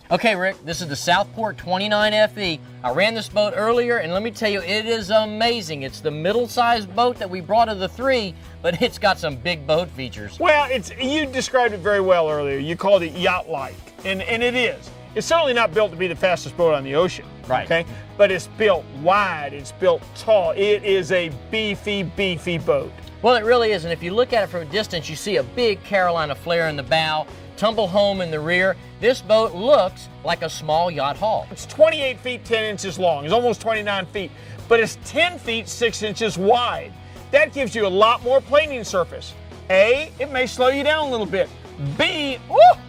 Okay, Rick, this is the Southport 29FE. I ran this boat earlier, and let me tell you, it is amazing. It's the middle-sized boat that we brought of the three, but it's got some big boat features. Well, you described it very well earlier. You called it yacht-like, and it is. It's certainly not built to be the fastest boat on the ocean, right? Okay, but it's built wide, it's built tall. It is a beefy, beefy boat. Well, it really is, and if you look at it from a distance, you see a big Carolina flare in the bow, tumble home in the rear. This boat looks like a small yacht hull. It's 28 feet 10 inches long. It's almost 29 feet, but it's 10 feet 6 inches wide. That gives you a lot more planing surface. A, it may slow you down a little bit. B,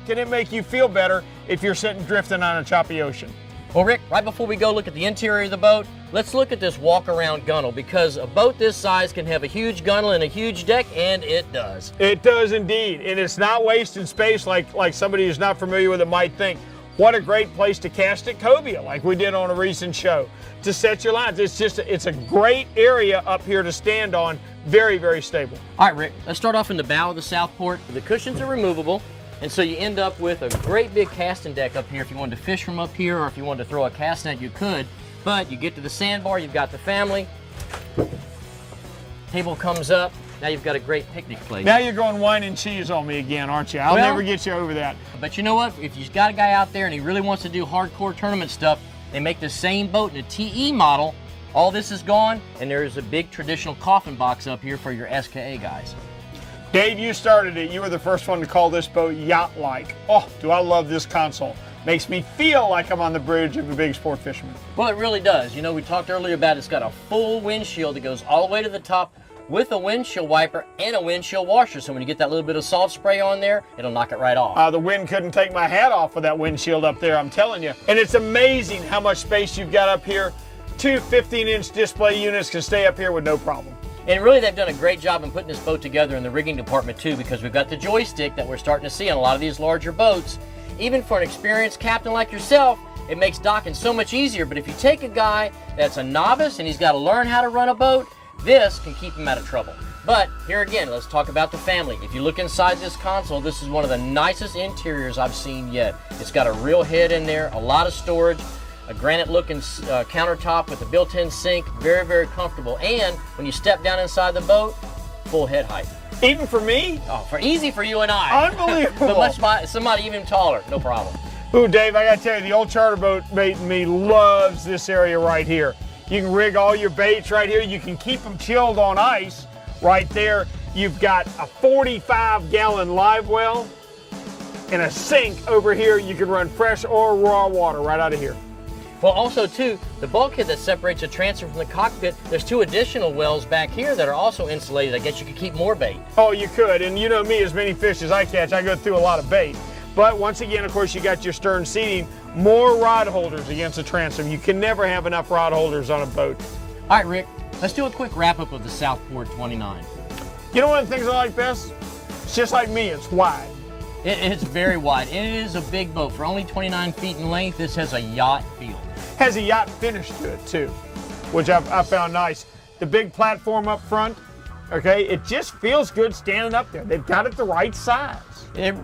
can it make you feel better if you're sitting drifting on a choppy ocean? Well, Rick, right before we go look at the interior of the boat, let's look at this walk-around gunnel, because a boat this size can have a huge gunnel and a huge deck, and it does. It does indeed, and it's not wasting space like somebody who's not familiar with it might think. What a great place to cast at cobia, like we did on a recent show, to set your lines. It's a great area up here to stand on, very, very stable. All right, Rick, let's start off in the bow of the Southport. The cushions are removable, and so you end up with a great big casting deck up here. If you wanted to fish from up here, or if you wanted to throw a cast net, you could. But you get to the sandbar, you've got the family. Table comes up. Now you've got a great picnic place. Now you're going wine and cheese on me again, aren't you? I'll never get you over that. But you know what? If you've got a guy out there and he really wants to do hardcore tournament stuff, they make the same boat in a TE model. All this is gone, and there's a big traditional coffin box up here for your SKA guys. Dave, you started it. You were the first one to call this boat yacht-like. Oh, do I love this console. Makes me feel like I'm on the bridge of a big sport fisherman. Well, it really does. You know, we talked earlier about it's got a full windshield that goes all the way to the top with a windshield wiper and a windshield washer. So when you get that little bit of salt spray on there, it'll knock it right off. The wind couldn't take my hat off of that windshield up there, I'm telling you. And it's amazing how much space you've got up here. Two 15-inch display units can stay up here with no problem. And really, they've done a great job in putting this boat together in the rigging department too, because we've got the joystick that we're starting to see on a lot of these larger boats. Even for an experienced captain like yourself, it makes docking so much easier. But if you take a guy that's a novice and he's got to learn how to run a boat, this can keep him out of trouble. But here again, let's talk about the family. If you look inside this console, this is one of the nicest interiors I've seen yet. It's got a real head in there, a lot of storage, a granite-looking countertop with a built-in sink, very, very comfortable. And when you step down inside the boat, full head height. Even for me? Oh, easy for you and I. Unbelievable. But somebody even taller, no problem. Ooh, Dave, I gotta tell you, the old charter boat mate in me loves this area right here. You can rig all your baits right here. You can keep them chilled on ice right there. You've got a 45-gallon live well and a sink over here. You can run fresh or raw water right out of here. Well, also, too, the bulkhead that separates the transom from the cockpit, there's two additional wells back here that are also insulated. I guess you could keep more bait. Oh, you could. And you know me, as many fish as I catch, I go through a lot of bait. But once again, of course, you got your stern seating, more rod holders against the transom. You can never have enough rod holders on a boat. All right, Rick, let's do a quick wrap-up of the Southport 29. You know one of the things I like best? It's just like me, it's wide. It's very wide. It is a big boat. For only 29 feet in length, this has a yacht feel. Has a yacht finish to it too, which I found nice. The big platform up front, okay, it just feels good standing up there. They've got it the right size.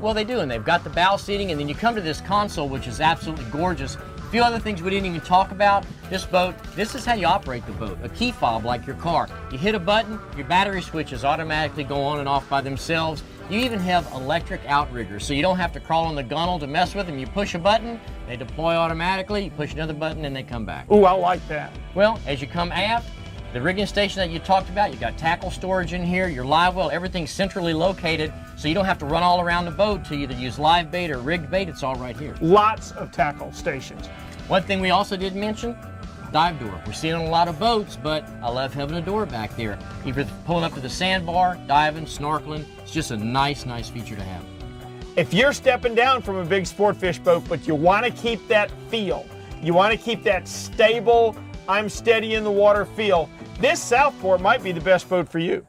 Well, they do, and they've got the bow seating, and then you come to this console, which is absolutely gorgeous. A few other things we didn't even talk about. This boat, this is how you operate the boat. A key fob like your car. You hit a button, your battery switches automatically go on and off by themselves. You even have electric outriggers, so you don't have to crawl on the gunnel to mess with them. You push a button, they deploy automatically. You push another button, and they come back. Ooh, I like that. Well, as you come aft, the rigging station that you talked about, you got tackle storage in here, your live well, everything's centrally located, so you don't have to run all around the boat to either use live bait or rigged bait. It's all right here. Lots of tackle stations. One thing we also did mention, dive door. We're seeing on a lot of boats, but I love having a door back there. Either pulling up to the sandbar, diving, snorkeling. It's just a nice feature to have. If you're stepping down from a big sport fish boat, but you want to keep that feel, you want to keep that stable, I'm steady in the water feel, this Southport might be the best boat for you.